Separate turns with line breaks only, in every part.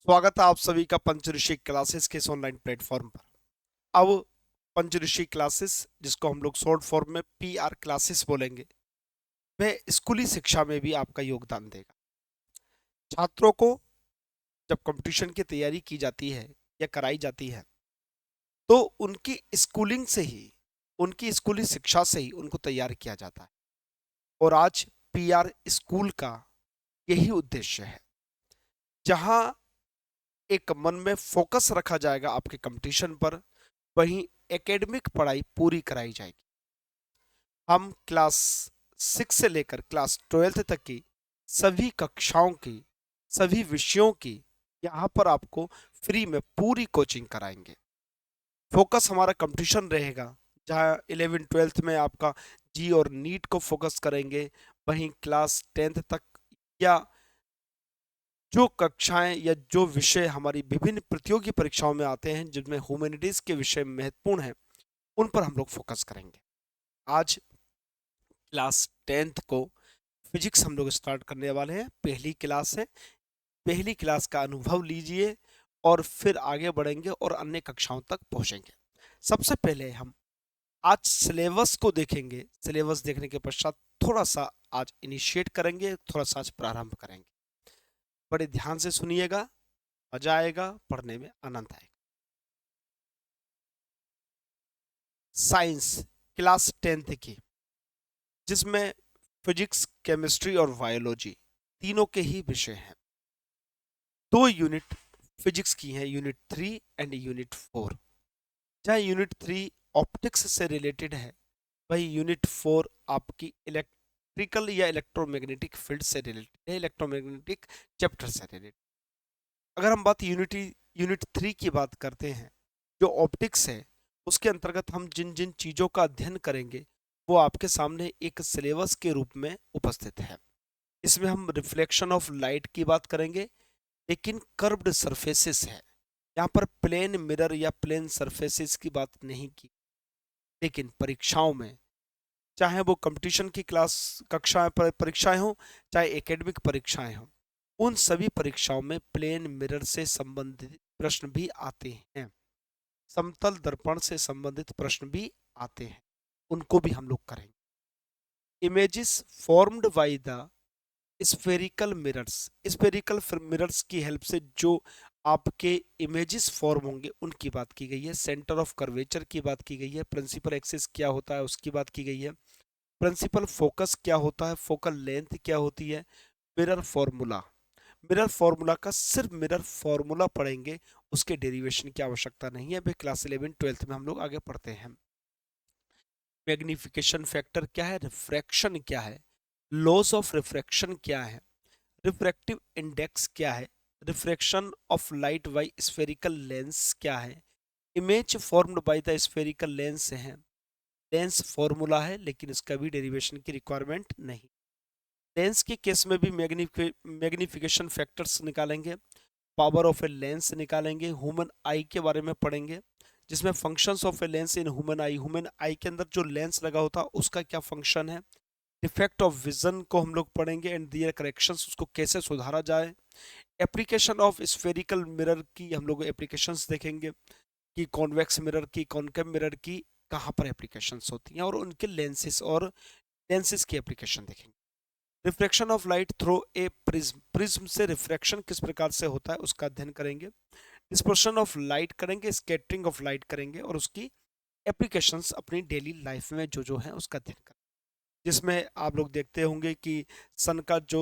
स्वागत है आप सभी का पंचऋषि क्लासेस के इस ऑनलाइन प्लेटफॉर्म पर। अब पंचऋषि क्लासेस, जिसको हम लोग शॉर्ट फॉर्म में पीआर क्लासेस बोलेंगे, वह स्कूली शिक्षा में भी आपका योगदान देगा। छात्रों को जब कंपटीशन की तैयारी की जाती है या कराई जाती है, तो उनकी स्कूलिंग से ही, उनकी स्कूली शिक्षा से ही उनको तैयार किया जाता है। और आज पीआर स्कूल का यही उद्देश्य है, जहां एक मन में फोकस रखा जाएगा आपके कंपटीशन पर, वहीं एकेडमिक पढ़ाई पूरी कराई जाएगी। हम क्लास 6 से लेकर क्लास 12 तक की सभी कक्षाओं की, सभी विषयों की यहाँ पर आपको फ्री में पूरी कोचिंग कराएंगे। फोकस हमारा कंपटीशन रहेगा, जहाँ 11 12 में आपका जी और नीट को फोकस करेंगे। वहीं क्लास 10 तक या जो कक्षाएं या जो विषय हमारी विभिन्न प्रतियोगी परीक्षाओं में आते हैं, जिनमें ह्यूमैनिटीज के विषय महत्वपूर्ण हैं, उन पर हम लोग फोकस करेंगे। आज क्लास 10th को फिजिक्स हम लोग स्टार्ट करने वाले हैं। पहली क्लास है, पहली क्लास का अनुभव लीजिए और फिर आगे बढ़ेंगे और अन्य कक्षाओं तक पहुंचेंगे। सबसे पहले हम आज सिलेबस को देखेंगे। सिलेबस देखने के पश्चात थोड़ा सा आज इनिशिएट करेंगे, थोड़ा सा आज प्रारंभ करेंगे। बड़े ध्यान से सुनिएगा, मजा आएगा, पढ़ने में आनंद आएगा। साइंस क्लास 10th की, जिसमें फिजिक्स, केमिस्ट्री और बायोलॉजी तीनों के ही विषय हैं। दो यूनिट फिजिक्स की हैं, यूनिट 3 एंड यूनिट 4। जहाँ यूनिट 3 ऑप्टिक्स से रिलेटेड है, वही यूनिट 4 आपकी इलेक्ट्रिकल या इलेक्ट्रोमैग्नेटिक फील्ड से रिलेटेड है, इलेक्ट्रोमैग्नेटिक चैप्टर से रिलेटेड। अगर हम बात यूनिट 3 की बात करते हैं, जो ऑप्टिक्स है, उसके अंतर्गत हम जिन जिन चीज़ों का अध्ययन करेंगे वो आपके सामने एक सिलेबस के रूप में उपस्थित है। इसमें हम रिफ्लेक्शन ऑफ लाइट की बात करेंगे, लेकिन कर्व्ड सरफेसेस है। यहाँ पर प्लेन मिरर या प्लेन सरफेसेस की बात नहीं की, लेकिन परीक्षाओं में, चाहे वो कंपटीशन की क्लास कक्षाएं पर परीक्षाएं हों, चाहे एकेडमिक परीक्षाएं हों, उन सभी परीक्षाओं में प्लेन मिरर से संबंधित प्रश्न भी आते हैं, समतल दर्पण से संबंधित प्रश्न भी आते हैं, उनको भी हम लोग करेंगे। Images formed by the spherical mirrors, spherical mirrors की हेल्प से जो आपके इमेजेस फॉर्म होंगे, उनकी बात की गई है। सेंटर ऑफ कर्वेचर की बात की गई है। प्रिंसिपल एक्सिस क्या होता है, उसकी बात की गई है। प्रिंसिपल फोकस क्या होता है, फोकल लेंथ क्या होती है। मिरर फॉर्मूला, मिरर फॉर्मूला का सिर्फ मिरर फॉर्मूला पढ़ेंगे, उसके डेरिवेशन की आवश्यकता नहीं है, वे क्लास 11 12 में हम लोग आगे पढ़ते हैं। मैग्निफिकेशन फैक्टर क्या है, रिफ्रैक्शन क्या है, लॉस ऑफ रिफ्रैक्शन क्या है, रिफ्रैक्टिव इंडेक्स क्या है, refraction of light by spherical lens क्या है, image formed by the spherical lens है। लेंस फॉर्मूला है, लेकिन इसका भी डेरिवेशन की रिक्वायरमेंट नहीं। लेंस के केस में भी मैग्निफिकेशन फैक्टर्स निकालेंगे, पावर ऑफ ए लेंस निकालेंगे, ह्यूमन आई के बारे में पढ़ेंगे, जिसमें functions of a lens in human आई के अंदर जो लेंस लगा होता है उसका क्या फंक्शन है। डिफेक्ट ऑफ विजन को हम लोग पढ़ेंगे एंड दियर करेक्शंस, उसको कैसे सुधारा जाए। एप्लीकेशन ऑफ स्फेरिकल मिरर की हम लोग एप्लीकेशंस देखेंगे कि कॉन्वेक्स मिरर की, कॉनकेव मिरर की कहाँ पर एप्लीकेशंस होती हैं, और उनके लेंसेस की एप्लीकेशन देखेंगे। Refraction of light through a prism, prism से रिफ्रैक्शन किस प्रकार से होता है उसका अध्ययन करेंगे। डिस्पर्शन ऑफ लाइट करेंगे, स्कैटरिंग ऑफ लाइट करेंगे, और उसकी एप्लीकेशंस अपनी डेली लाइफ में जो जो है उसका अध्ययन करेंगे। जिसमें आप लोग देखते होंगे कि सन का जो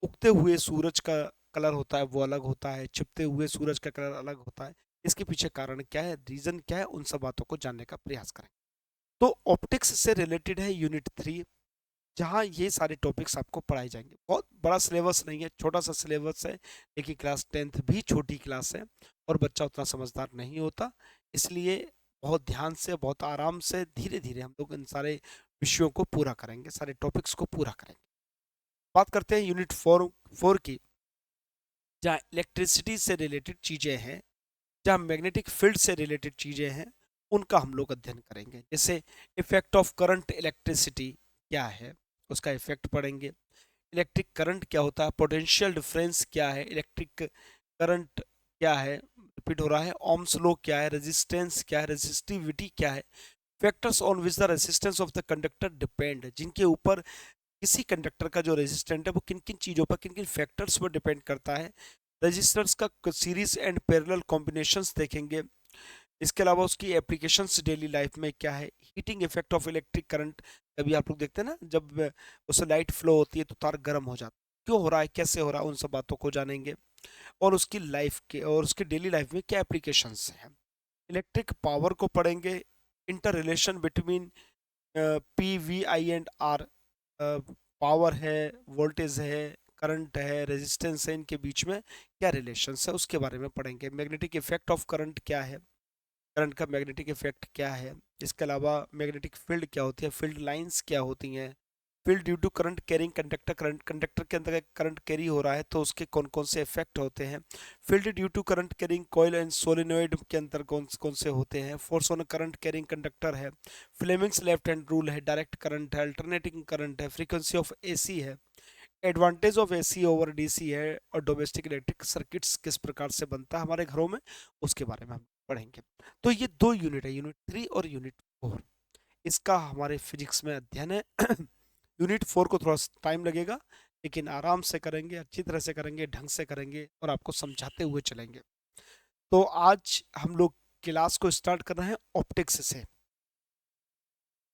उगते हुए सूरज का कलर होता है वो अलग होता है, छिपते हुए सूरज का कलर अलग होता है। इसके पीछे कारण क्या है, रीजन क्या है, उन सब बातों को जानने का प्रयास करें। तो ऑप्टिक्स से रिलेटेड है यूनिट 3, जहाँ ये सारे टॉपिक्स आपको पढ़ाए जाएंगे। बहुत बड़ा सिलेबस नहीं है, छोटा सा सिलेबस है, लेकिन क्लास 10th भी छोटी क्लास है और बच्चा उतना समझदार नहीं होता, इसलिए बहुत ध्यान से, बहुत आराम से, धीरे धीरे हम लोग इन सारे विषयों को पूरा करेंगे, सारे टॉपिक्स को पूरा करेंगे। बात करते हैं यूनिट 4 की, जहाँ इलेक्ट्रिसिटी से रिलेटेड चीज़ें हैं, जहाँ मैग्नेटिक फील्ड से रिलेटेड चीज़ें हैं, उनका हम लोग अध्ययन करेंगे। जैसे इफेक्ट ऑफ करंट इलेक्ट्रिसिटी क्या है, उसका इफेक्ट पढ़ेंगे। इलेक्ट्रिक करंट क्या होता है, पोटेंशियल डिफरेंस क्या है, इलेक्ट्रिक करंट क्या है, रिपीट हो रहा है, ओम्स लॉ क्या है, रेजिस्टेंस क्या है, रेजिस्टिविटी क्या है, factors on which the resistance of the conductor depend, जिनके ऊपर किसी कंडक्टर का जो रेजिस्टेंट है वो किन किन चीज़ों पर, किन किन फैक्टर्स पर डिपेंड करता है। रजिस्टर्स का सीरीज एंड पैरेलल कॉम्बिनेशंस देखेंगे। इसके अलावा उसकी एप्लीकेशंस डेली लाइफ में क्या है, heating effect of electric current, कभी आप लोग देखते हैं ना जब उससे लाइट फ्लो होती है तो तार गर्म हो जाता है, क्यों हो रहा है, कैसे हो रहा है, उन सब बातों को जानेंगे। और उसकी लाइफ के और उसकी डेली लाइफ में क्या एप्लीकेशंस हैं। इलेक्ट्रिक पावर को पढ़ेंगे, inter relation between P V I and R, power है, वोल्टेज है, करंट है, रेजिस्टेंस है, इनके बीच में क्या रिलेशंस है उसके बारे में पढ़ेंगे। मैग्नेटिक इफेक्ट ऑफ करंट क्या है, करंट का मैग्नेटिक इफेक्ट क्या है। इसके अलावा मैग्नेटिक फील्ड क्या होती है, फील्ड लाइंस क्या होती हैं, field due to current carrying conductor, current conductor के अंदर करंट कैरी हो रहा है तो उसके कौन कौन से इफेक्ट होते हैं। Field due to current carrying coil and solenoid के अंदर कौन कौन से होते हैं। Force on current carrying conductor है, फ्लेमिंग्स लेफ्ट हैंड रूल है, डायरेक्ट करंट है, अल्टरनेटिंग करंट है, फ्रीक्वेंसी ऑफ एसी है, advantage of AC over DC है, और डोमेस्टिक इलेक्ट्रिक सर्किट्स किस प्रकार से बनता है हमारे घरों में उसके बारे में हम पढ़ेंगे। तो ये दो यूनिट है, यूनिट 3 और यूनिट 4, इसका हमारे फिजिक्स में अध्ययन है। यूनिट 4 को थोड़ा टाइम लगेगा, लेकिन आराम से करेंगे, अच्छी तरह से करेंगे, ढंग से करेंगे और आपको समझाते हुए चलेंगे। तो आज हम लोग क्लास को स्टार्ट कर रहे हैं ऑप्टिक्स से।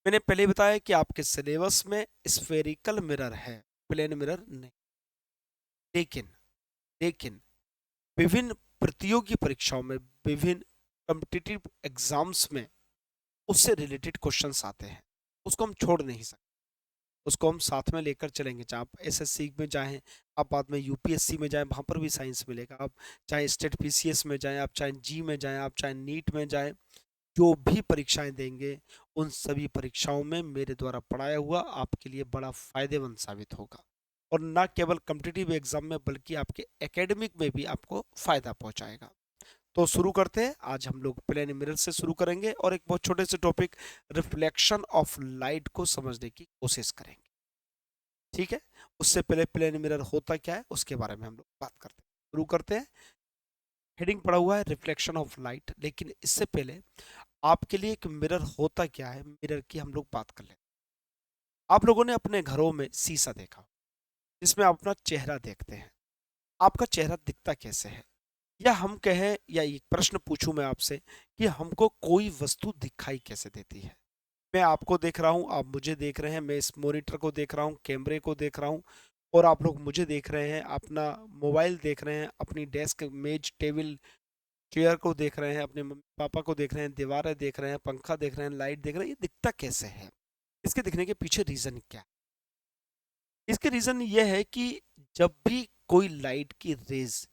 मैंने पहले ही बताया कि आपके सिलेबस में स्फेरिकल मिरर है, प्लेन मिरर नहीं। लेकिन लेकिन विभिन्न प्रतियोगी परीक्षाओं में, विभिन्न कॉम्पिटिटिव एग्जाम्स में उससे रिलेटेड क्वेश्चंस आते हैं, उसको हम छोड़ नहीं सकते, उसको हम साथ में लेकर चलेंगे। चाहे आप एसएससी में जाएं, आप बाद में यूपीएससी में जाएं, वहाँ पर भी साइंस मिलेगा। आप चाहे स्टेट पीसीएस में जाएं, आप चाहे जी में जाएं, आप चाहे नीट में जाएं, जो भी परीक्षाएं देंगे उन सभी परीक्षाओं में मेरे द्वारा पढ़ाया हुआ आपके लिए बड़ा फायदेमंद साबित होगा, और ना केवल कॉम्पिटिटिव एग्जाम में बल्कि आपके एकेडमिक में भी आपको फायदा पहुंचाएगा। तो शुरू करते हैं। आज हम लोग प्लेन मिरर से शुरू करेंगे और एक बहुत छोटे से टॉपिक रिफ्लेक्शन ऑफ लाइट को समझने की कोशिश करेंगे, ठीक है। उससे पहले प्लेन मिरर होता क्या है उसके बारे में हम लोग बात करते हैं, शुरू करते हैं। हेडिंग पड़ा हुआ है रिफ्लेक्शन ऑफ लाइट, लेकिन इससे पहले आपके लिए एक मिरर होता क्या है, मिरर की हम लोग बात कर लें। आप लोगों ने अपने घरों में शीशा देखा जिसमें आप अपना चेहरा देखते हैं। आपका चेहरा दिखता कैसे है, या हम कहें, या एक प्रश्न पूछूं मैं आपसे कि हमको कोई वस्तु दिखाई कैसे देती है। मैं आपको देख रहा हूं, आप मुझे देख रहे हैं, मैं इस मॉनिटर को देख रहा हूं, कैमरे को देख रहा हूं, और आप लोग मुझे देख रहे हैं, अपना मोबाइल देख रहे हैं, अपनी डेस्क मेज टेबल चेयर को देख रहे हैं, अपने मम्मी पापा को देख रहे हैं, दीवारें देख रहे हैं, पंखा देख रहे हैं, लाइट देख रहे हैं। ये दिखता कैसे है, इसके दिखने के पीछे रीजन क्या है। इसके रीजन ये है कि जब भी कोई लाइट की रेज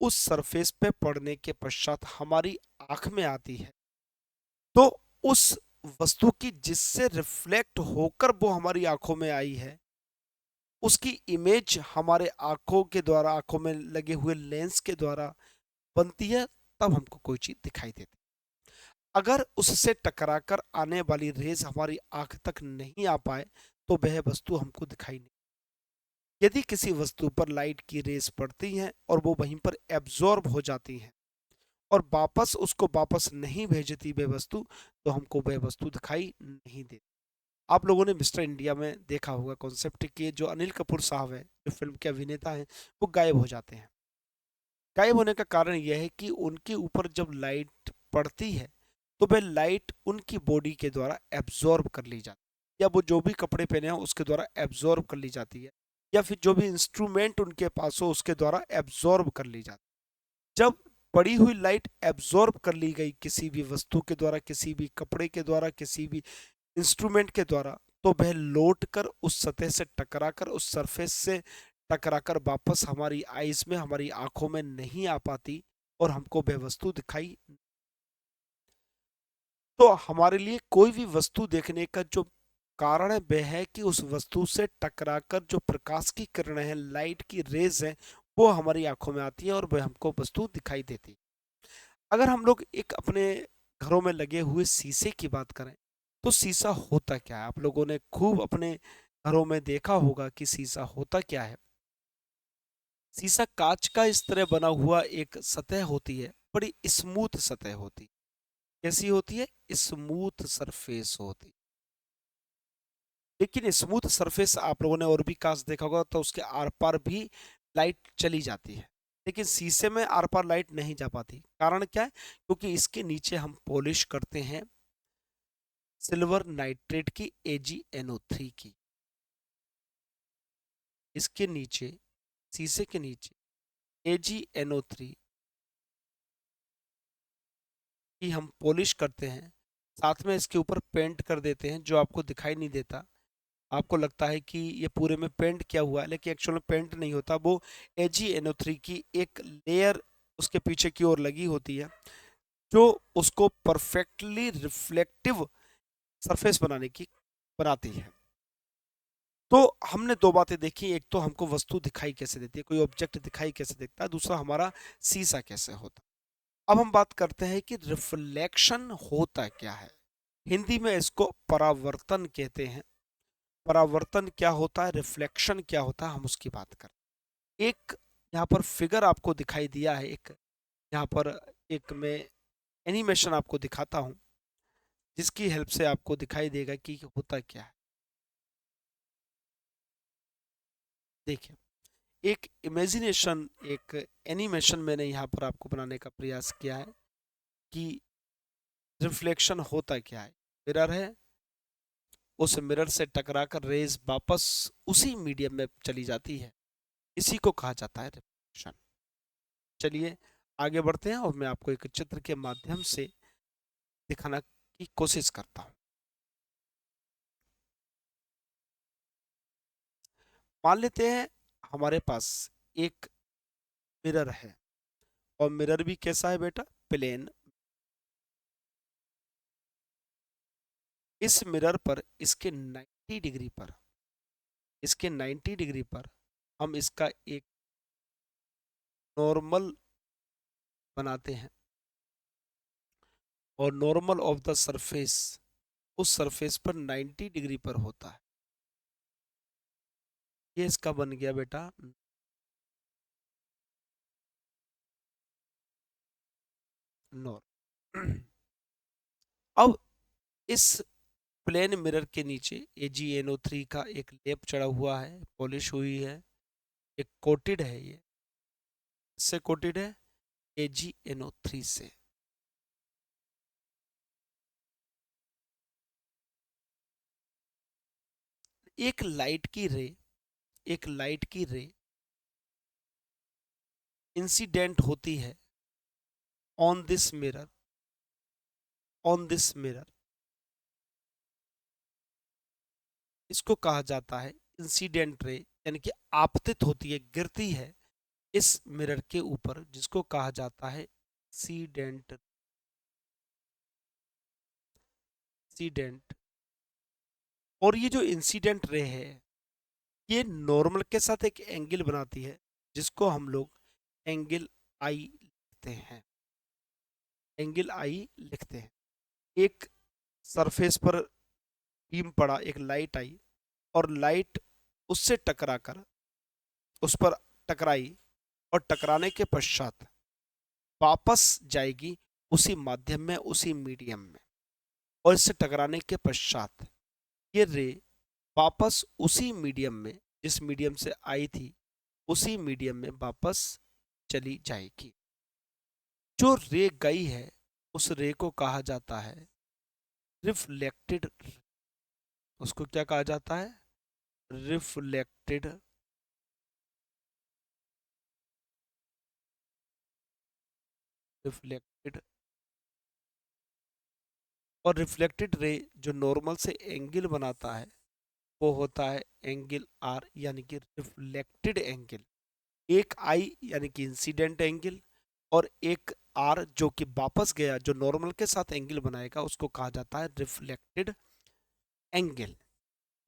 उस सरफेस पे पड़ने के पश्चात हमारी आंख में आती है, तो उस वस्तु की जिससे रिफ्लेक्ट होकर वो हमारी आंखों में आई है, उसकी इमेज हमारे आंखों के द्वारा, आंखों में लगे हुए लेंस के द्वारा बनती है, तब हमको कोई चीज दिखाई देती है। अगर उससे टकराकर आने वाली रेज हमारी आंख तक नहीं आ पाए तो वह वस्तु हमको दिखाई नहीं। यदि किसी वस्तु पर लाइट की रेज पड़ती हैं और वो वहीं पर एब्जॉर्ब हो जाती हैं और वापस उसको वापस नहीं भेजती वह वस्तु, तो हमको वह वस्तु दिखाई नहीं देती। आप लोगों ने मिस्टर इंडिया में देखा होगा कॉन्सेप्ट कि जो अनिल कपूर साहब है, जो फिल्म के अभिनेता हैं, वो गायब हो जाते हैं। गायब होने का कारण यह है कि उनके ऊपर जब लाइट पड़ती है तो वह लाइट उनकी बॉडी के द्वारा एब्जॉर्ब कर ली जाती है, या वो जो भी कपड़े पहने हैं उसके द्वारा एब्जॉर्ब कर ली जाती है, या फिर जो भी इंस्ट्रूमेंट उनके पास हो उसके द्वारा एब्जॉर्ब कर ली जाती है। जब पड़ी हुई लाइट एब्जॉर्ब कर ली गई किसी भी वस्तु के द्वारा, किसी भी कपड़े के द्वारा, किसी भी इंस्ट्रूमेंट के द्वारा, तो वह लौट कर उस सतह से टकराकर, उस सरफेस से टकराकर वापस हमारी आईज में, हमारी आंखों में नहीं आ पाती और हमको वह वस्तु दिखाई। तो हमारे लिए कोई भी वस्तु देखने का जो कारण है वह है कि उस वस्तु से टकराकर जो प्रकाश की किरणें हैं, लाइट की रेज है, वो हमारी आंखों में आती है और वह हमको वस्तु दिखाई देती है। अगर हम लोग एक अपने घरों में लगे हुए शीशे की बात करें, तो शीशा होता क्या है। आप लोगों ने खूब अपने घरों में देखा होगा कि शीशा होता क्या है। शीशा कांच का इस तरह बना हुआ एक सतह होती है, बड़ी स्मूथ सतह होती है। कैसी होती है? स्मूथ सरफेस होती है। लेकिन स्मूथ सरफेस आप लोगों ने और भी कांच देखा होगा, तो उसके आर पार भी लाइट चली जाती है, लेकिन शीशे में आर पार लाइट नहीं जा पाती। कारण क्या है? क्योंकि इसके नीचे हम पॉलिश करते हैं सिल्वर नाइट्रेट की AgNO3 की। इसके नीचे, शीशे के नीचे AgNO3 की हम पॉलिश करते हैं, साथ में इसके ऊपर पेंट कर देते हैं, जो आपको दिखाई नहीं देता। आपको लगता है कि ये पूरे में पेंट किया हुआ है, लेकिन एक्चुअल में पेंट नहीं होता। वो AgNO3 की एक लेयर उसके पीछे की ओर लगी होती है, जो उसको परफेक्टली रिफ्लेक्टिव सरफेस बनाती है। तो हमने दो बातें देखी, एक तो हमको वस्तु दिखाई कैसे देती है, कोई ऑब्जेक्ट दिखाई कैसे देता है, दूसरा हमारा शीशा कैसे होता है। अब हम बात करते हैं कि रिफ्लेक्शन होता क्या है। हिंदी में इसको परावर्तन कहते हैं। परावर्तन क्या होता है, रिफ्लेक्शन क्या होता है, हम उसकी बात करें। एक यहाँ पर फिगर आपको दिखाई दिया है, एक यहाँ पर एक मैं एनिमेशन आपको दिखाता हूँ, जिसकी हेल्प से आपको दिखाई देगा कि होता क्या है। देखिए, एक इमेजिनेशन, एक एनिमेशन मैंने यहाँ पर आपको बनाने का प्रयास किया है कि रिफ्लेक्शन होता क्या है। मिरर है, उस मिरर से टकराकर रेज वापस उसी मीडियम में चली जाती है, इसी को कहा जाता है रिफ्लेक्शन। चलिए आगे बढ़ते हैं और मैं आपको एक चित्र के माध्यम से दिखाना की कोशिश करता हूँ। मान लेते हैं हमारे पास एक मिरर है, और मिरर भी कैसा है बेटा? प्लेन। इस मिरर पर इसके 90 डिग्री पर हम इसका एक नॉर्मल बनाते हैं, और नॉर्मल ऑफ द सरफेस उस सरफेस पर 90 डिग्री पर होता है। ये इसका बन गया बेटा नॉर्मल। अब इस प्लेन मिरर के नीचे AgNO3 का एक लेप चढ़ा हुआ है, पॉलिश हुई है, एक कोटेड है। ये इससे कोटेड है AgNO3 से। एक लाइट की रे एक लाइट की रे इंसिडेंट होती है on this mirror on this mirror इसको कहा जाता है इंसिडेंट रे, यानी कि आपतित होती है, गिरती है इस मिरर के ऊपर, जिसको कहा जाता है इंसिडेंट। और ये जो इंसिडेंट रे है, ये नॉर्मल के साथ एक एंगल बनाती है, जिसको हम लोग एंगल आई लिखते हैं। एंगल आई लिखते हैं। एक सरफेस पर बीम पड़ा, एक लाइट आई, और लाइट उससे टकराकर उस पर टकराई, और टकराने के पश्चात वापस जाएगी उसी माध्यम में, उसी मीडियम में, और इससे टकराने के पश्चात ये रे वापस उसी मीडियम में, जिस मीडियम से आई थी, उसी मीडियम में वापस चली जाएगी। जो रे गई है, उस रे को कहा जाता है रिफ्लेक्टेड। उसको क्या कहा जाता है? रिफ्लेक्टेड। रिफ्लेक्टेड। और रिफ्लेक्टेड रे जो नॉर्मल से एंगल बनाता है, वो होता है एंगल आर, यानी कि रिफ्लेक्टेड एंगल। एक आई यानी कि इंसिडेंट एंगल, और एक आर जो कि वापस गया, जो नॉर्मल के साथ एंगल बनाएगा, उसको कहा जाता है रिफ्लेक्टेड एंगल।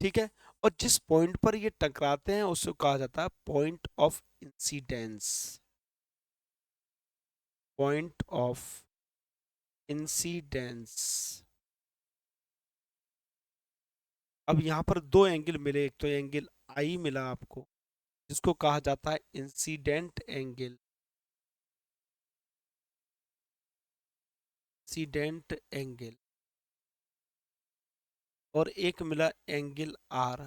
ठीक है। और जिस पॉइंट पर ये टकराते हैं, उसको कहा जाता है point of incidence. Point of incidence. अब यहाँ पर दो एंगल मिले, एक तो एंगल आई मिला आपको, जिसको कहा जाता है इंसिडेंट एंगल, इंसिडेंट एंगल। और एक मिला एंगल आर,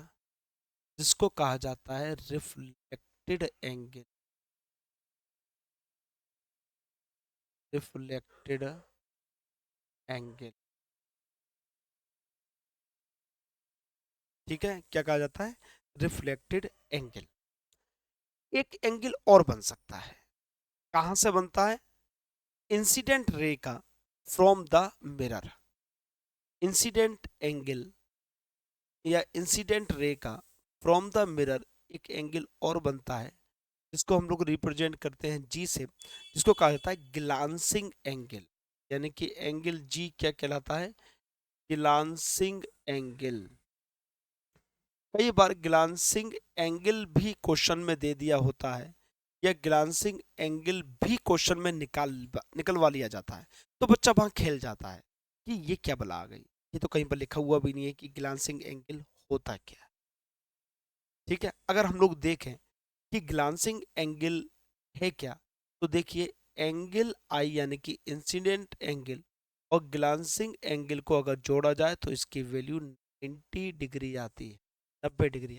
जिसको कहा जाता है रिफ्लेक्टेड एंगल, रिफ्लेक्टेड एंगल। ठीक है, क्या कहा जाता है? Reflected angle. एक एंगल और बन सकता है, कहां से बनता है? इंसिडेंट रे का from the mirror. Incident angle या इंसिडेंट रे का फ्रॉम द मिरर एक एंगल और बनता है, जिसको हम लोग रिप्रेजेंट करते हैं जी से, जिसको कहा जाता है ग्लांसिंग एंगल। यानी कि एंगल जी क्या कहलाता है? Glancing angle. कई बार ग्लांसिंग एंगल भी क्वेश्चन में दे दिया होता है, या ग्लांसिंग एंगल भी क्वेश्चन में निकलवा लिया जाता है, तो बच्चा वहां खेल जाता है कि ये क्या बला आ गई, ये तो कहीं पर लिखा हुआ भी नहीं है कि ग्लांसिंग एंगल होता क्या है। ठीक है, अगर हम लोग देखें कि ग्लांसिंग एंगल है क्या, तो देखिए एंगल आई यानी कि इंसिडेंट एंगल और ग्लांसिंग एंगल को अगर जोड़ा जाए तो इसकी वैल्यू 90 डिग्री आती है, 90 डिग्री।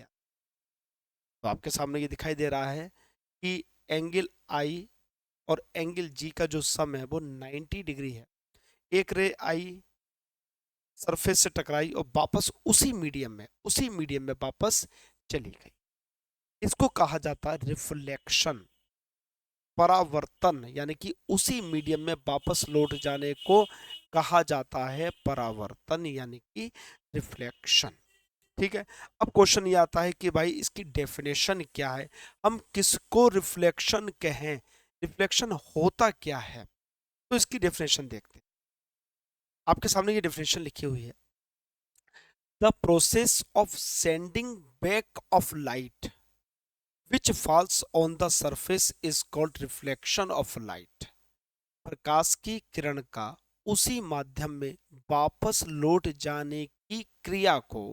तो आपके सामने ये दिखाई दे रहा है कि एंगल आई और एंगल जी का जो सम है वो 90 डिग्री है। एक रे आई, सरफेस से टकराई और वापस उसी मीडियम में वापस चली गई। इसको कहा जाता है रिफ्लेक्शन, परावर्तन। यानी कि उसी मीडियम में वापस लौट जाने को कहा जाता है परावर्तन, यानी कि रिफ्लेक्शन। ठीक है, अब क्वेश्चन ये आता है कि भाई इसकी डेफिनेशन क्या है, हम किसको रिफ्लेक्शन कहें, रिफ्लेक्शन होता क्या है? तो इसकी डेफिनेशन देखते हैं। आपके सामने ये डेफिनेशन लिखी हुई है। The process of sending back of light which falls on the surface is called reflection of light. प्रकाश की किरण का उसी माध्यम में वापस लौट जाने की क्रिया को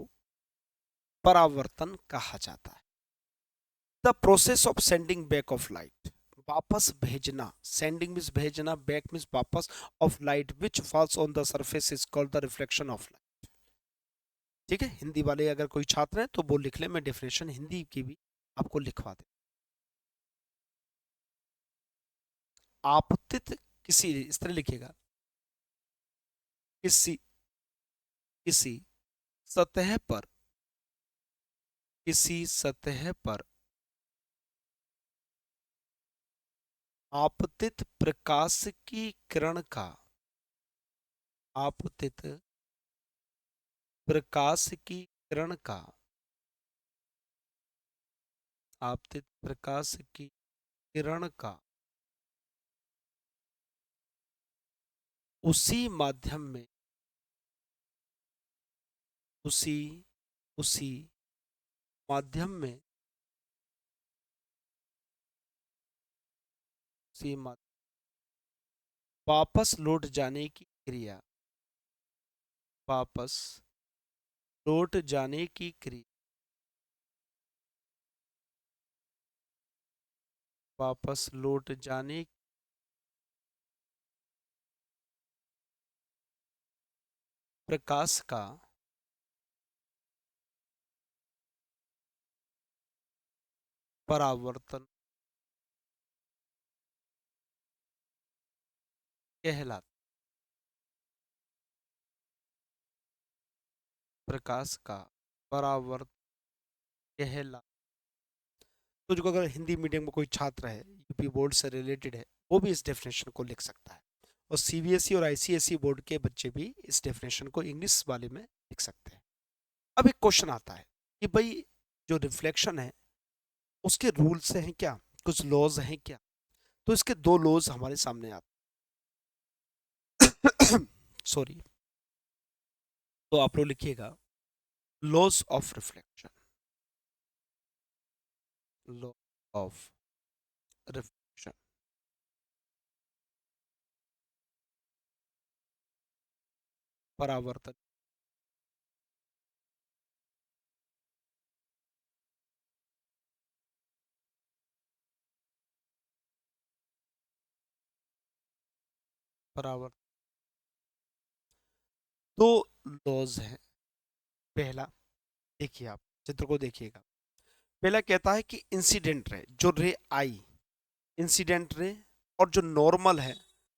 परावर्तन कहा जाता है। The process of sending back of light, वापस भेजना, सेंडिंग मीन्स भेजना, बैक मीन्स वापस, of light which falls on the surface is called the reflection of light. ठीक है, हिंदी वाले अगर कोई छात्र है तो वो लिख ले, मैं डेफिनेशन हिंदी की भी आपको लिखवा दे। आपतित किसी, इस तरह लिखिएगा, किसी, किसी सतह पर, किसी सतह पर आपतित प्रकाश की किरण का, आपतित प्रकाश की किरण का, आपतित प्रकाश की किरण का उसी माध्यम में, उसी उसी माध्यम में, उसी माध्यम वापस लौट जाने की क्रिया, वापस लौट जाने की क्रिया, वापस लौट जाने प्रकाश का परावर्तन कहलाता, प्रकाश का परावर्तन कहला। तो जो अगर हिंदी मीडियम में कोई छात्र है, यूपी बोर्ड से रिलेटेड है, वो भी इस डेफिनेशन को लिख सकता है, और सीबीएसई और आईसीएसई बोर्ड के बच्चे भी इस डेफिनेशन को इंग्लिश वाले में लिख सकते हैं। अब एक क्वेश्चन आता है कि भाई जो रिफ्लेक्शन है उसके रूल्स हैं क्या, कुछ लॉज हैं क्या? तो इसके दो लॉज हमारे सामने आते सॉरी, तो आप लोग लिखिएगा laws of reflection, law of reflection. परावर्तन, परावर्त दो लॉज हैं। पहला, देखिए आप चित्र को देखिएगा। पहला कहता है कि इंसिडेंट रे, जो रे आई, इंसिडेंट रे और जो नॉर्मल है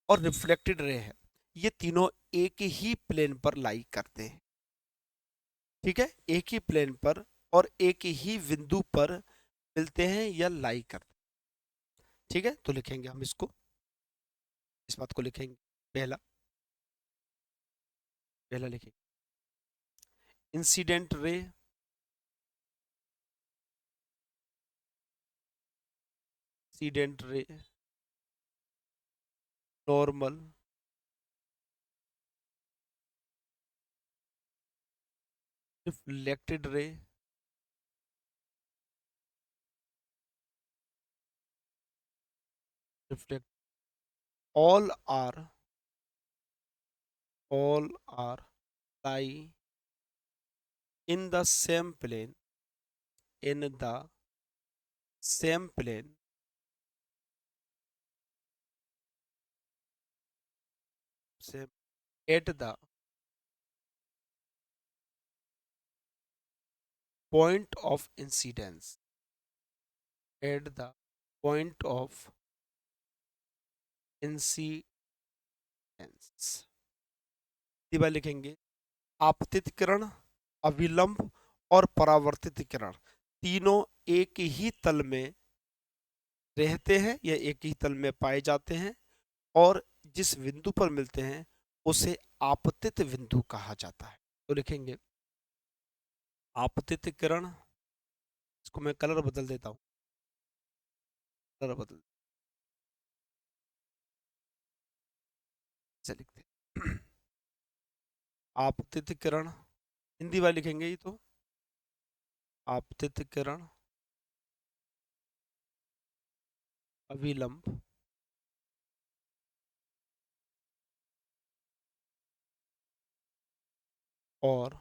और रिफ्लेक्टेड रे है, ये तीनों एक ही प्लेन पर लाई करते हैं। ठीक है, एक ही प्लेन पर और एक ही बिंदु पर मिलते हैं या लाई करते हैं। ठीक है, तो लिखेंगे हम इसको, इस बात को लिखेंगे। पहला, पहला लिखेंगे incident ray, incident ray, normal, reflected ray, reflect, all are all are lie in the same plane, in the same plane, same at the point of incidence, at the point of incidence। दिवा लिखेंगे, आपतित किरण, अविलंब और परावर्तित किरण तीनों एक ही तल में रहते हैं या एक ही तल में पाए जाते हैं, और जिस बिंदु पर मिलते हैं उसे आपतित बिंदु कहा जाता है। तो लिखेंगे आपतित किरण, इसको मैं कलर बदल देता हूँ, कलर बदल से लिखते हैं। आपतित किरण, हिंदी वाले लिखेंगे ये तो, आपतित किरण, अविलंब और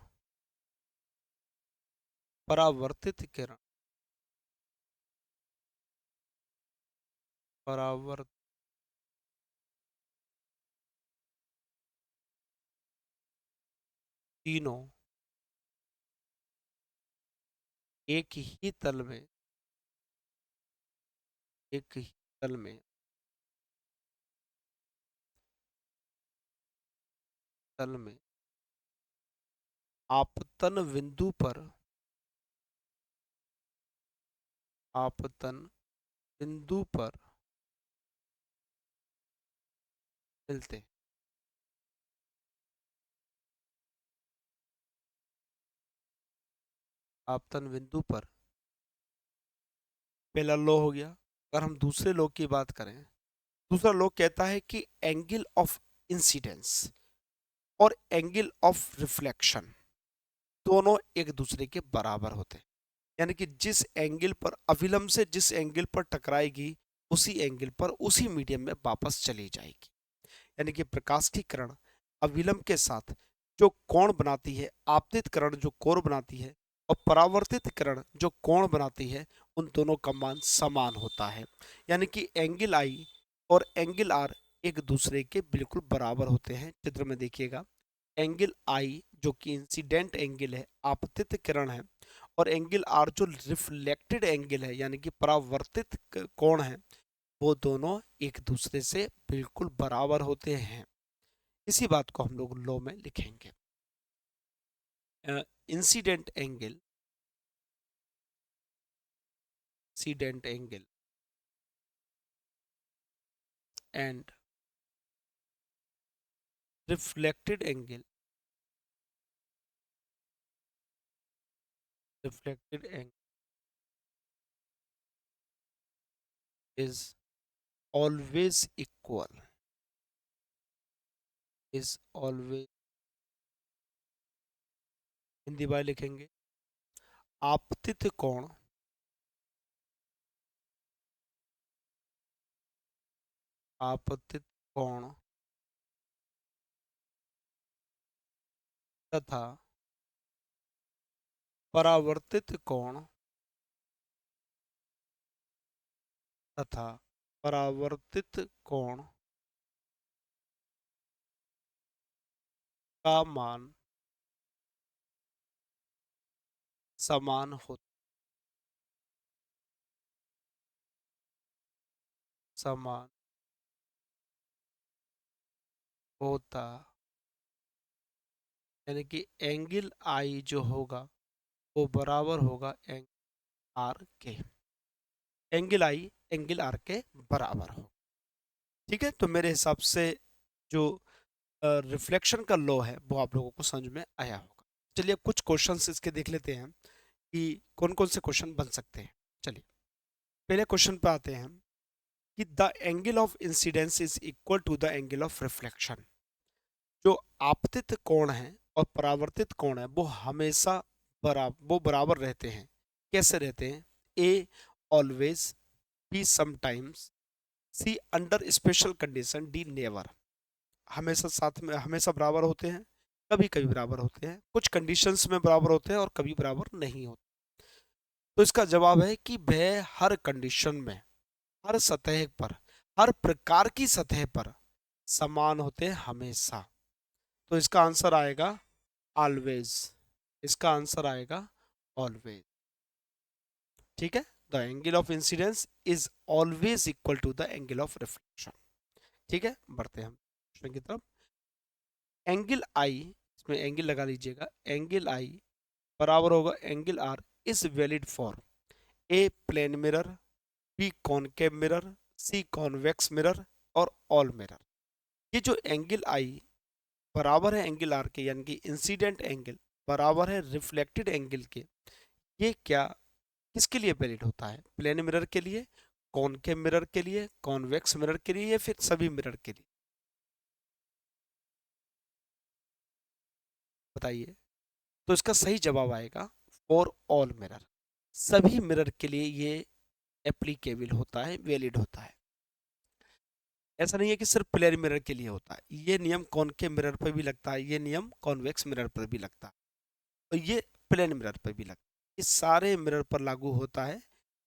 परावर्तित किरण, परावर्त तीनों एक ही तल में, एक ही तल में, तल में आपतन बिंदु पर, आपतन बिंदु पर मिलते हैं। आपतन बिंदु पर, पहला लॉ हो गया। अगर हम दूसरे लॉ की बात करें, दूसरा लॉ कहता है कि एंगल ऑफ इंसिडेंस और एंगल ऑफ रिफ्लेक्शन दोनों एक दूसरे के बराबर होते हैं। यानी कि जिस एंगल पर अविलंब से जिस एंगल पर टकराएगी, उसी एंगल पर उसी मीडियम में वापस चली जाएगी। यानी कि प्रकाश की किरण अविलंब के साथ जो कोण बनाती है, आपतित किरण जो कोण बनाती है, और परावर्तित किरण जो कोण बनाती है, उन दोनों का मान समान होता है। यानी कि एंगल आई और एंगल आर एक दूसरे के बिल्कुल बराबर होते हैं। चित्र में देखिएगा, एंगल आई जो कि इंसिडेंट एंगल है, आपतित किरण है, और एंगल आर जो रिफ्लेक्टेड एंगल है यानी कि परावर्तित कोण है, वो दोनों एक दूसरे से बिल्कुल बराबर होते हैं। इसी बात को हम लोग लॉ में लिखेंगे। Incident angle, incident angle and reflected angle, reflected angle is always equal, is always, Hindi by लिखेंगे, आपतित कोण, आपतित कोण तथा परावर्तित कोण तथा परावर्तित कोण का मान समान समान होता, यानी कि एंगल आई जो होगा वो बराबर होगा एंगल आर के, एंगल आई एंगल आर के बराबर हो। ठीक है, तो मेरे हिसाब से जो रिफ्लेक्शन का लॉ है वो आप लोगों को समझ में आया होगा। चलिए अब कुछ क्वेश्चंस इसके देख लेते हैं कि कौन कौन से क्वेश्चन बन सकते हैं। चलिए पहले क्वेश्चन पे आते हैं कि the angle of incidence is equal to the angle of reflection. जो आपतित कोण है और परावर्तित कोण है वो हमेशा बराबर रहते हैं। कैसे रहते हैं? A always, B sometimes, C under special condition, D never. हमेशा साथ में हमेशा बराबर होते हैं, कभी कभी बराबर होते हैं, कुछ कंडीशंस में बराबर होते हैं और कभी बराबर नहीं होते। तो इसका जवाब है कि वह हर कंडीशन में, हर सतह पर, हर प्रकार की सतह पर समान होते हैं हमेशा। तो इसका आंसर आएगा ऑलवेज, इसका आंसर आएगा ऑलवेज। ठीक है, the angle of incidence is always equal to the angle of reflection. ठीक है, बढ़ते हैं हम क्वेश्चन की तरफ। एंगल आई, इसमें एंगल लगा लीजिएगा, एंगल आई बराबर होगा angle R is valid for A plane mirror, B concave mirror, C convex mirror और ऑल मिरर। ये जो एंगल आई बराबर है एंगल आर के, यानी कि इंसिडेंट एंगल बराबर है रिफ्लेक्टेड एंगल के, ये क्या किसके लिए वैलिड होता है? प्लेन मिरर के लिए, कॉनकेव मिरर के लिए, कॉन्वेक्स मिरर के लिए, या फिर सभी मिरर के लिए? बताइए। तो इसका सही जवाब आएगा फॉर ऑल मिरर, सभी मिरर के लिए ये एप्लीकेबल होता है, वैलिड होता है। ऐसा नहीं है कि सिर्फ प्लेन मिरर के लिए होता है, ये नियम कॉनकेव मिरर पर भी लगता है, ये नियम कॉन्वेक्स मिरर पर भी लगता है और ये प्लेन मिरर पर भी लगता है। इस सारे मिरर पर लागू होता है,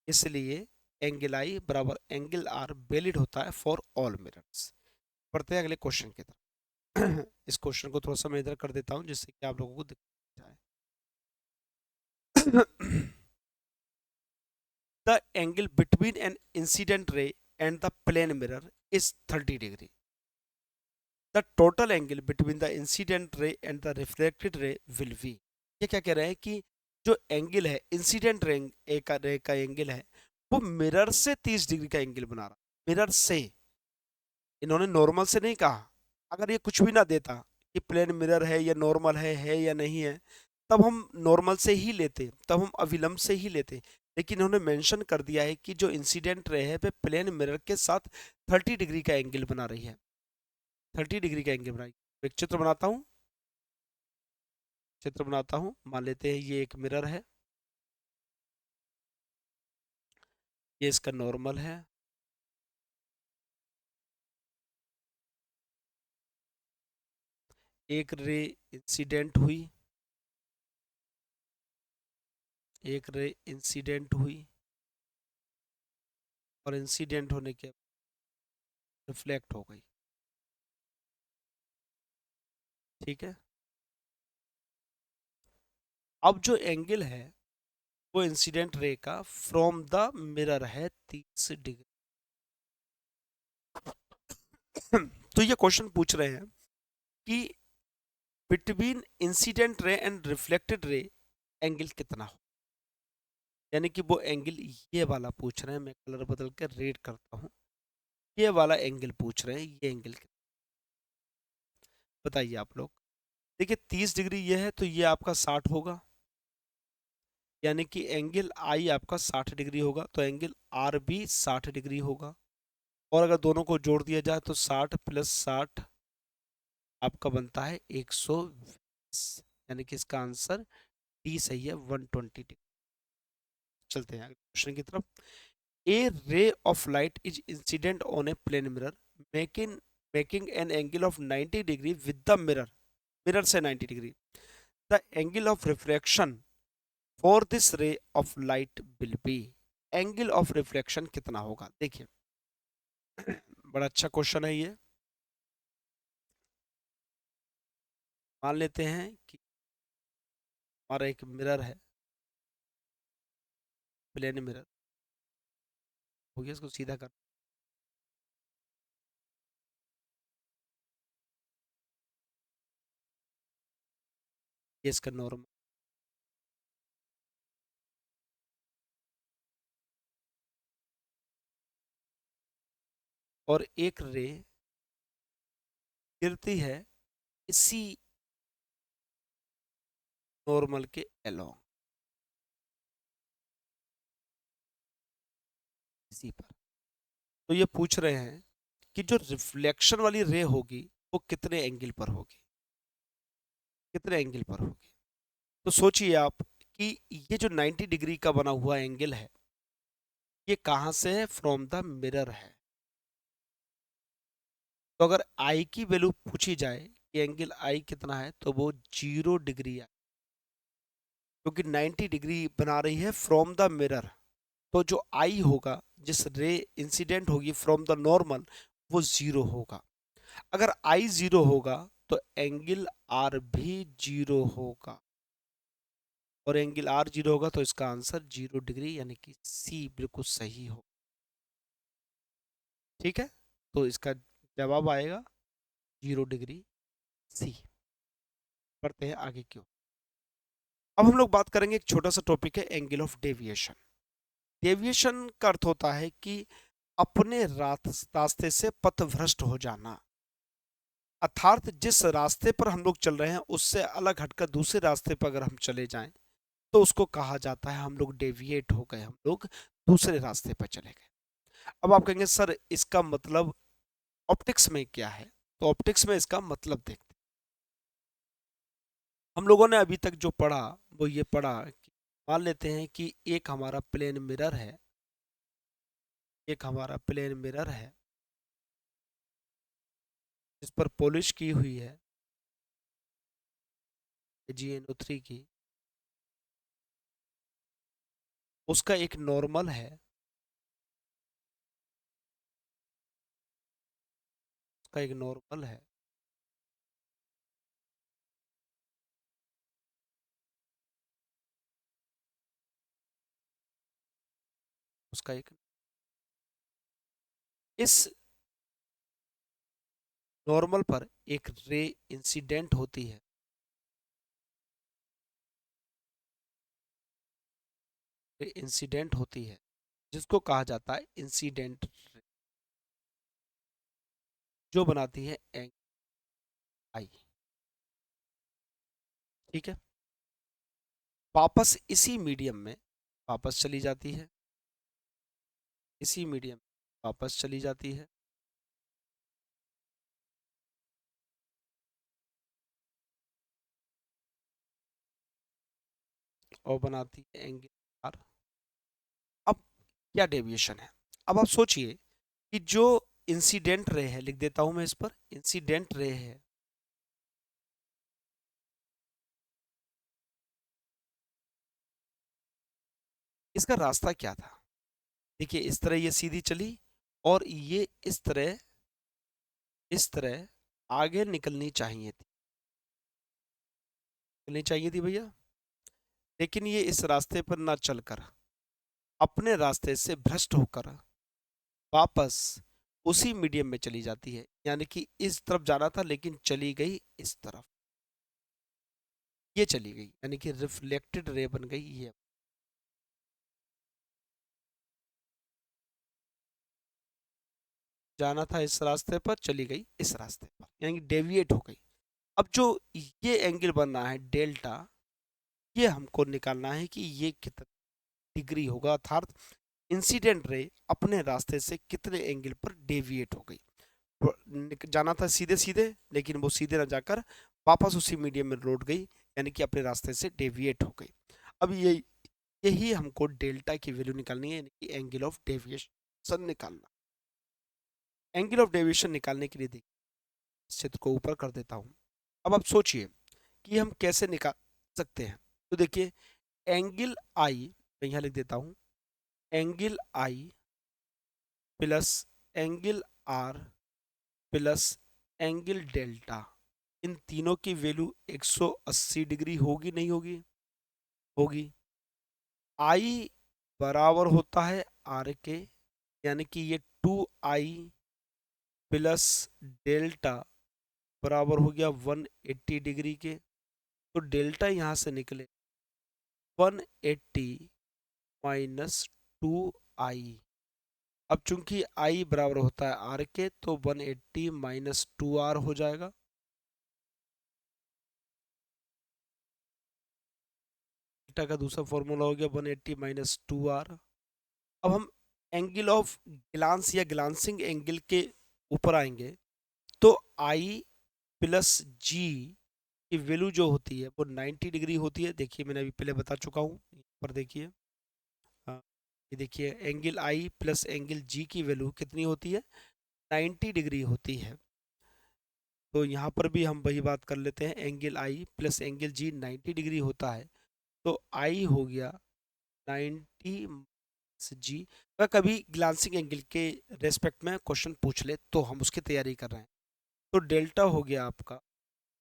इसलिए एंगल आई बराबर एंगल आर वैलिड होता है फॉर ऑल मिरर्स। बढ़ते हैं अगले क्वेश्चन की तरफ। इस क्वेश्चन को थोड़ा सा मैं इधर कर देता हूँ जिससे कि आप लोगों को दिख जाए। The angle between an incident ray and the plane mirror is 30 degree. The total angle between the incident ray and the reflected ray will be। ये क्या कह रहे हैं कि जो एंगल है इंसिडेंट रे का एंगल है वो मिरर से 30 डिग्री का एंगल बना रहा, मिरर से। इन्होंने नॉर्मल से नहीं कहा। अगर ये कुछ भी ना देता कि प्लेन मिरर है या नॉर्मल है या नहीं है, तब हम नॉर्मल से ही लेते, तब हम अविलंब से ही लेते। लेकिन इन्होंने मेंशन कर दिया है कि जो इंसिडेंट रे है वह प्लेन मिरर के साथ 30 डिग्री का एंगल बना रही है, 30 डिग्री का एंगल बनाई। एक चित्र बनाता हूँ, चित्र बनाता हूँ। मान लेते हैं ये एक मिरर है, ये इसका नॉर्मल है, एक रे इंसिडेंट हुई, एक रे इंसिडेंट हुई और इंसिडेंट होने के रिफ्लेक्ट हो गई। ठीक है, अब जो एंगल है वो इंसिडेंट रे का फ्रॉम द मिरर है 30 डिग्री। तो ये क्वेश्चन पूछ रहे हैं कि between incident ray and reflected ray angle कितना हो, यानी कि वो एंगल ये वाला पूछ रहे हैं। मैं कलर बदल कर रेड करता हूँ, ये वाला एंगल पूछ रहे हैं, ये एंगल कितना, बताइए आप लोग। देखिए 30 डिग्री ये है तो ये आपका 60 होगा, यानी कि एंगल आई आपका 60 डिग्री होगा, तो एंगल आर भी 60 डिग्री होगा। और अगर दोनों को जोड़ दिया जाए तो 60 प्लस 60 आपका बनता है 120, यानी कि इसका आंसर डी सही है, 120 डिग्री। चलते हैं क्वेश्चन की तरफ। A ray of light is incident on a plane mirror making making an angle of 90 degree with the mirror, mirror से 90 degree. The angle of refraction for this ray of light will be, angle of reflection कितना होगा? देखिए बड़ा अच्छा question है ये। मान लेते हैं कि हमारा एक मिरर है, प्लेन मिरर हो गया, इसको सीधा कर, ये इसका नॉर्मल, और एक रे गिरती है इसी नॉर्मल के अलोंग, इसी पर। तो ये पूछ रहे हैं कि जो रिफ्लेक्शन वाली रे होगी वो कितने एंगल पर होगी, कितने एंगल पर होगी। तो सोचिए आप कि ये जो 90 डिग्री का बना हुआ एंगल है, ये कहाँ से है, फ्रॉम द मिरर है। तो अगर आई की वैल्यू पूछी जाए कि एंगल आई कितना है, तो वो 0 डिग्री है, क्योंकि 90 डिग्री बना रही है फ्रॉम द मिरर। तो जो आई होगा, जिस रे इंसिडेंट होगी फ्रॉम द नॉर्मल, वो 0 होगा। अगर आई 0 होगा तो एंगल आर भी 0 होगा, और एंगल आर 0 होगा तो इसका आंसर 0 डिग्री यानी कि सी बिल्कुल सही हो। ठीक है, तो इसका जवाब आएगा 0 डिग्री सी। बढ़ते हैं आगे क्यों। अब हम लोग बात करेंगे, एक छोटा सा टॉपिक है एंगल ऑफ डेविएशन। डेविएशन का अर्थ होता है कि अपने रास्ते से पथभ्रष्ट हो जाना, अर्थात जिस रास्ते पर हम लोग चल रहे हैं उससे अलग हटकर दूसरे रास्ते पर अगर हम चले जाएं तो उसको कहा जाता है हम लोग डेविएट हो गए, हम लोग दूसरे रास्ते पर चले गए। अब आप कहेंगे सर इसका मतलब ऑप्टिक्स में क्या है, तो ऑप्टिक्स में इसका मतलब देखते हैं। हम लोगों ने अभी तक जो पढ़ा वो ये पढ़ा कि मान लेते हैं कि एक हमारा प्लेन मिरर है, एक हमारा प्लेन मिरर है जिस पर पॉलिश की हुई है GnO3 की, उसका एक नॉर्मल है, उसका एक नॉर्मल है, उसका एक, इस नॉर्मल पर एक रे इंसिडेंट होती है, रे इंसिडेंट होती है जिसको कहा जाता है इंसिडेंट रे, जो बनाती है एंगल आई। ठीक है, वापस इसी मीडियम में वापस चली जाती है, इसी मीडियम वापस चली जाती है, और बनाती है एंगल आर। अब क्या डेविएशन है, अब आप सोचिए कि जो इंसिडेंट रे है, लिख देता हूं मैं इस पर, इंसिडेंट रे है, इसका रास्ता क्या था। देखिए इस तरह ये सीधी चली, और ये इस तरह आगे निकलनी चाहिए थी, निकलनी चाहिए थी भैया, लेकिन ये इस रास्ते पर ना चलकर अपने रास्ते से भ्रष्ट होकर वापस उसी मीडियम में चली जाती है, यानी कि इस तरफ जाना था लेकिन चली गई इस तरफ, ये चली गई यानी कि रिफ्लेक्टेड रे बन गई ये, जाना था इस रास्ते पर चली गई इस रास्ते पर, यानी कि डेविएट हो गई। अब जो ये एंगल बनना है डेल्टा, ये हमको निकालना है कि ये कितना डिग्री होगा, अर्थात इंसिडेंट रे अपने रास्ते से कितने एंगल पर डेविएट हो गई। जाना था सीधे सीधे, लेकिन वो सीधे ना जाकर वापस उसी मीडियम में लौट गई, यानी कि अपने रास्ते से डेविएट हो गई। अब ये यही हमको डेल्टा की वैल्यू निकालनी है, यानी कि एंगल ऑफ डेविएशन निकालना। एंगल ऑफ डेविएशन निकालने के लिए देखिए, इस चित्र को ऊपर कर देता हूँ। अब आप सोचिए कि हम कैसे निकाल सकते हैं। तो देखिए एंगल आई, मैं यहाँ लिख देता हूँ, angle I plus angle R plus angle delta, इन तीनों की वैल्यू 180 डिग्री होगी नहीं होगी? होगी। आई बराबर होता है आर के, यानी कि ये 2i प्लस डेल्टा बराबर हो गया 180 डिग्री के। तो डेल्टा यहाँ से निकले 180 माइनस 2i। अब चूंकि i बराबर होता है आर के, तो 180 माइनस 2r हो जाएगा। डेल्टा का दूसरा फॉर्मूला हो गया 180 माइनस 2r। अब हम एंगल ऑफ ग्लांस या ग्लांसिंग एंगल के ऊपर आएंगे। तो आई प्लस जी की वैल्यू जो होती है वो 90 डिग्री होती है। देखिए मैंने अभी पहले बता चुका हूँ, पर देखिए, हाँ, ये देखिए angle I plus angle G की वैल्यू कितनी होती है? 90 डिग्री होती है। तो यहाँ पर भी हम वही बात कर लेते हैं, angle I plus angle G 90 degree होता है। तो आई हो गया 90 जी। अगर कभी ग्लांसिंग एंगल के रेस्पेक्ट में क्वेश्चन पूछ ले तो हम उसकी तैयारी कर रहे हैं। तो डेल्टा हो गया आपका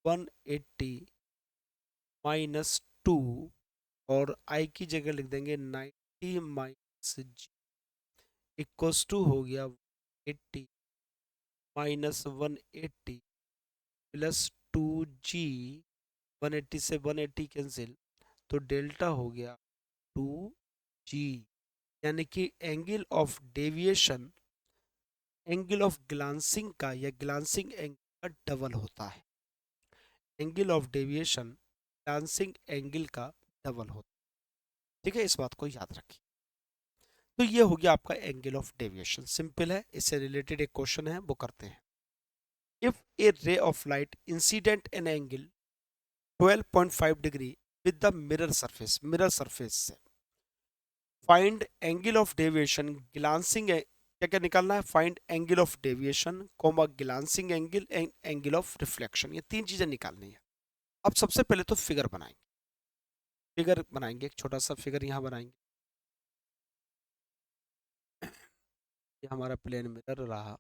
180 माइनस 2, और आई की जगह लिख देंगे 90 माइनस जी, इक्वल्स टू हो गया 80 माइनस 180 प्लस 2g। 180 से 180 कैंसिल, तो डेल्टा हो गया 2g, यानी कि angle of deviation angle of glancing का या ग्लांसिंग एंगल का डबल होता है। Angle of deviation glancing angle का डबल होता है। ठीक है, इस बात को याद रखिए। तो ये हो गया आपका एंगल ऑफ डेविएशन, सिंपल है। इससे रिलेटेड एक क्वेश्चन है, वो करते हैं। If a ray of light incident in angle 12.5 degree with the mirror surface से, find angle of deviation glancing, क्या क्या निकालना है? Find angle of deviation comma glancing angle and angle of reflection, ये तीन चीजें निकालनी है। अब सबसे पहले तो फिगर बनाएंगे। फिगर बनाएंगे, एक छोटा सा फिगर यहाँ बनाएंगे। ये हमारा प्लेन मिरर रहा।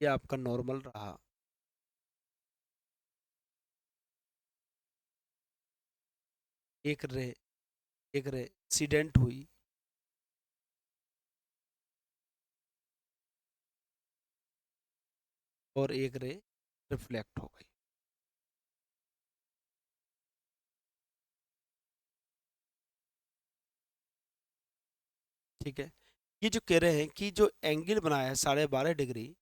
ये आपका नॉर्मल रहा। एक रे एक्सीडेंट हुई, और एक रे रिफ्लेक्ट हो गई। ठीक है, ये जो कह रहे हैं कि जो एंगल बनाया है 12.5 डिग्री,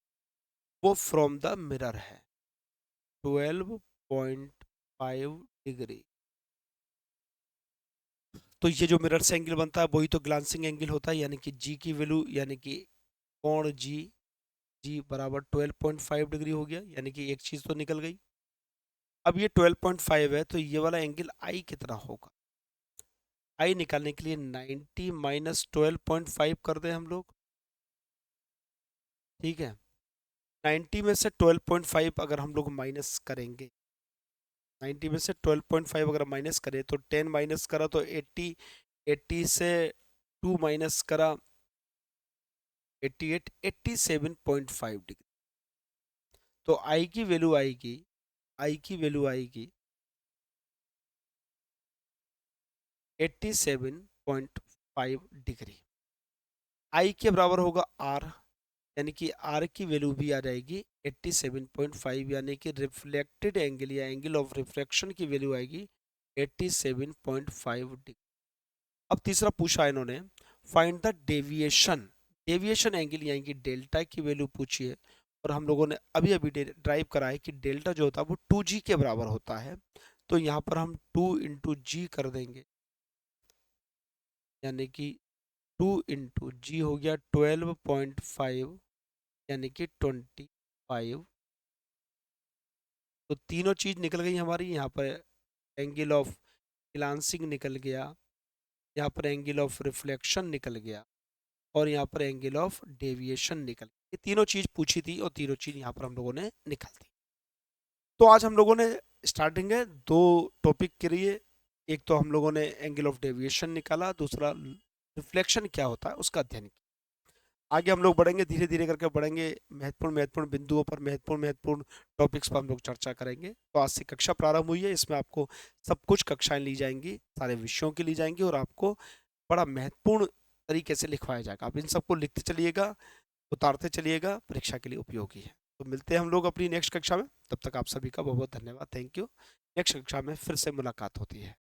वो फ्रॉम द मिरर है 12.5 डिग्री। तो ये जो मिरर से एंगल बनता है वही तो ग्लांसिंग एंगल होता है, यानी कि जी की वैल्यू, यानी कि कोण जी, जी बराबर 12.5 डिग्री हो गया, यानी कि एक चीज तो निकल गई। अब ये 12.5 है, तो ये वाला एंगल आई कितना होगा? आई निकालने के लिए 90 माइनस 12.5 कर दें हम लोग। ठीक है, 90 में से 12.5 अगर हम लोग माइनस करेंगे, 90 में से 12.5 अगर माइनस करें तो 10 माइनस करा तो 80, 80 से 2 माइनस करा 88, 87.5 डिग्री। तो आई की वैल्यू आएगी, आई की वैल्यू आएगी 87.5 डिग्री। आई के बराबर होगा आर, यानी कि आर की वैल्यू भी आ जाएगी 87.5, यानी कि रिफ्लेक्टेड एंगल या एंगल ऑफ रिफ्लेक्शन की वैल्यू आएगी 87.5 डिग्री। अब तीसरा पूछा इन्होंने, find the deviation, deviation angle यानी कि डेल्टा की वैल्यू पूछी है। और हम लोगों ने अभी अभी ड्राइव करा है कि डेल्टा जो होता है वो 2g के बराबर होता है। तो यहाँ पर हम 2 इंटू जी कर देंगे, यानी कि 2 इंटू जी हो गया 12.5, यानी कि 25। तो तीनों चीज निकल गई हमारी। यहाँ पर एंगल ऑफ ग्लांसिंग निकल गया, यहाँ पर एंगल ऑफ रिफ्लेक्शन निकल गया, और यहाँ पर एंगल ऑफ डेविएशन निकल गया। ये तीनों चीज पूछी थी और तीनों चीज यहाँ पर हम लोगों ने निकाल दी। तो आज हम लोगों ने स्टार्टिंग है दो टॉपिक के लिए, एक तो हम लोगों ने एंगल ऑफ डेविएशन निकाला, दूसरा रिफ्लेक्शन क्या होता है उसका अध्ययन किया। आगे हम लोग बढ़ेंगे, धीरे धीरे करके बढ़ेंगे, महत्वपूर्ण महत्वपूर्ण बिंदुओं पर, महत्वपूर्ण महत्वपूर्ण टॉपिक्स पर हम लोग चर्चा करेंगे। तो आज से कक्षा प्रारंभ हुई है, इसमें आपको सब कुछ कक्षाएं ली जाएंगी, सारे विषयों की ली जाएंगी, और आपको बड़ा महत्वपूर्ण तरीके से लिखवाया जाएगा। आप इन सबको लिखते चलिएगा, उतारते चलिएगा, परीक्षा के लिए उपयोगी है। तो मिलते हैं हम लोग अपनी नेक्स्ट कक्षा में, तब तक आप सभी का बहुत बहुत धन्यवाद, थैंक यू। नेक्स्ट कक्षा में फिर से मुलाकात होती है।